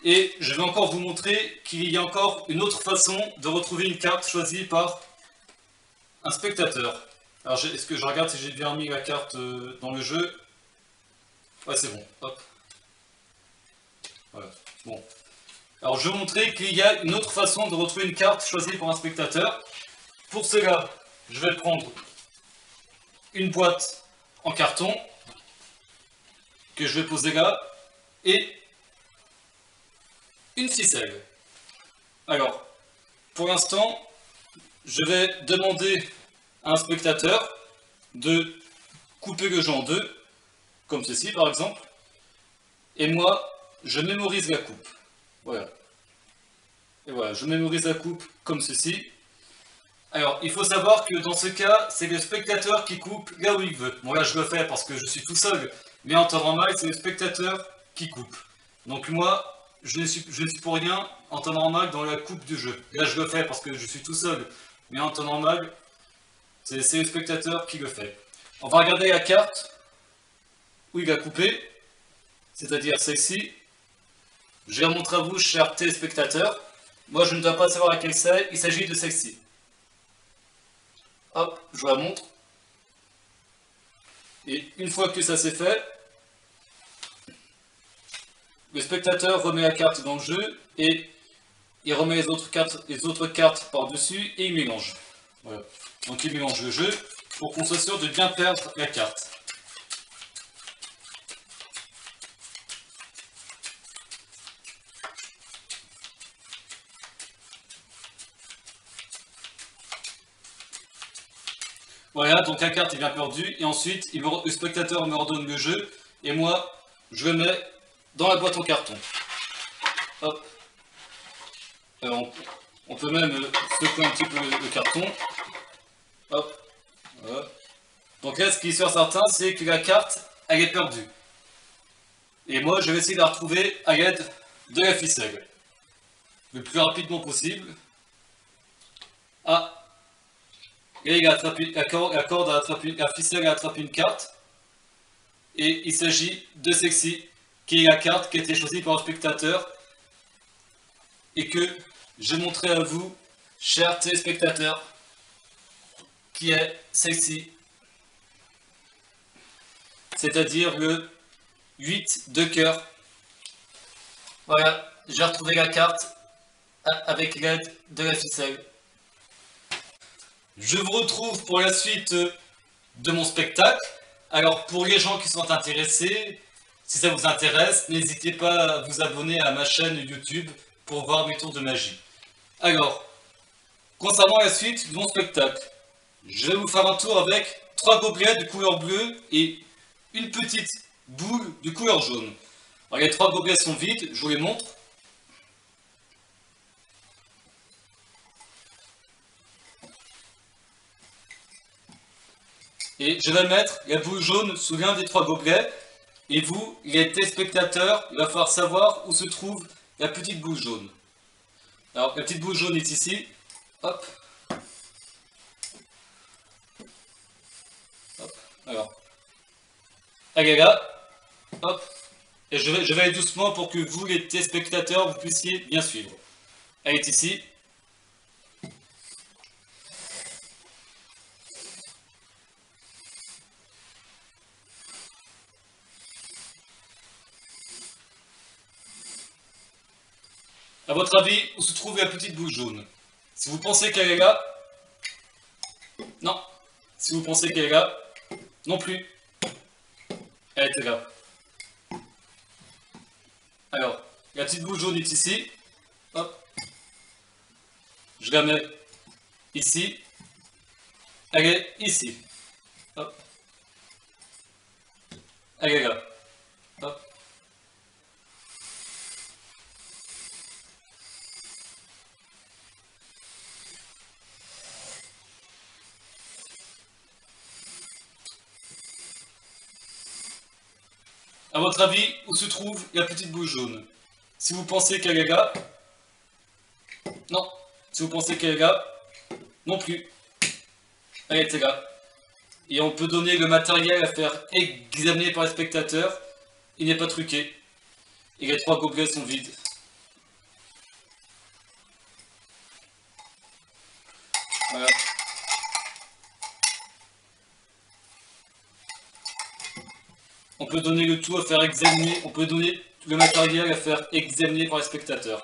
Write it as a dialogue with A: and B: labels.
A: Et je vais encore vous montrer qu'il y a encore une autre façon de retrouver une carte choisie par un spectateur. Alors est-ce que je regarde si j'ai bien mis la carte dans le jeu? Ouais, c'est bon, hop. Voilà, bon. Alors je vais vous montrer qu'il y a une autre façon de retrouver une carte choisie par un spectateur. Pour cela, je vais prendre une boîte en carton que je vais poser là et une ficelle. Alors, pour l'instant, je vais demander à un spectateur de couper le jeu en deux, comme ceci par exemple, et moi, je mémorise la coupe. Voilà. Et voilà, je mémorise la coupe comme ceci. Alors, il faut savoir que dans ce cas, c'est le spectateur qui coupe là où il veut. Bon là, je le fais parce que je suis tout seul, mais en temps normal, c'est le spectateur qui coupe. Donc moi, je ne suis pour rien en temps normal dans la coupe du jeu. Là, je le fais parce que je suis tout seul, mais en temps normal, c'est le spectateur qui le fait. On va regarder la carte où il a coupé, c'est-à-dire celle-ci. Je vais montrer à vous, chers téléspectateurs. Moi, je ne dois pas savoir laquelle c'est, il s'agit de celle-ci. Hop, je vous la montre. Et une fois que ça c'est fait, le spectateur remet la carte dans le jeu et il remet les autres cartes par-dessus et il mélange. Voilà. Donc il mélange le jeu pour qu'on soit sûr de bien perdre la carte. Voilà, donc la carte est bien perdue, et ensuite le spectateur me redonne le jeu, et moi je le mets dans la boîte en carton. Hop. On peut même secouer un petit peu le carton. Hop. Voilà. Donc là, ce qui est sûr certain, c'est que la carte, elle est perdue. Et moi, je vais essayer de la retrouver à l'aide de la ficelle. Le plus rapidement possible. Ah. Et la ficelle a attrapé une carte. Et il s'agit de celle-ci, qui est la carte qui a été choisie par le spectateur. Et que je montrerai à vous, chers téléspectateurs, qui est celle-ci. C'est-à-dire le 8 de cœur. Voilà, j'ai retrouvé la carte avec l'aide de la ficelle. Je vous retrouve pour la suite de mon spectacle. Alors pour les gens qui sont intéressés, si ça vous intéresse, n'hésitez pas à vous abonner à ma chaîne YouTube pour voir mes tours de magie. Alors, concernant la suite de mon spectacle, je vais vous faire un tour avec 3 gobelets de couleur bleue et une petite boule de couleur jaune. Alors les 3 gobelets sont vides, je vous les montre. Et je vais mettre la boule jaune sous l'un des 3 gobelets. Et vous, les téléspectateurs, il va falloir savoir où se trouve la petite boule jaune. Alors la petite boule jaune est ici. Hop. Hop. Alors. Elle est là. Hop. Et je vais aller doucement pour que vous, les téléspectateurs, vous puissiez bien suivre. Elle est ici. A votre avis, où se trouve la petite boule jaune? Si vous pensez qu'elle est là, non. Si vous pensez qu'elle est là, non plus. Elle était là. Alors, la petite boule jaune est ici. Hop. Je la mets ici. Elle est ici. Hop. Elle est là. Hop. A votre avis, où se trouve la petite boule jaune? Si vous pensez qu'elle est là, non. Si vous pensez qu'elle est là, non plus. Elle était là. Et on peut donner le matériel à faire examiner par les spectateurs. Il n'est pas truqué. Et les 3 gobelets sont vides. Voilà. On peut donner le tout à faire examiner, on peut donner le matériel à faire examiner par les spectateurs.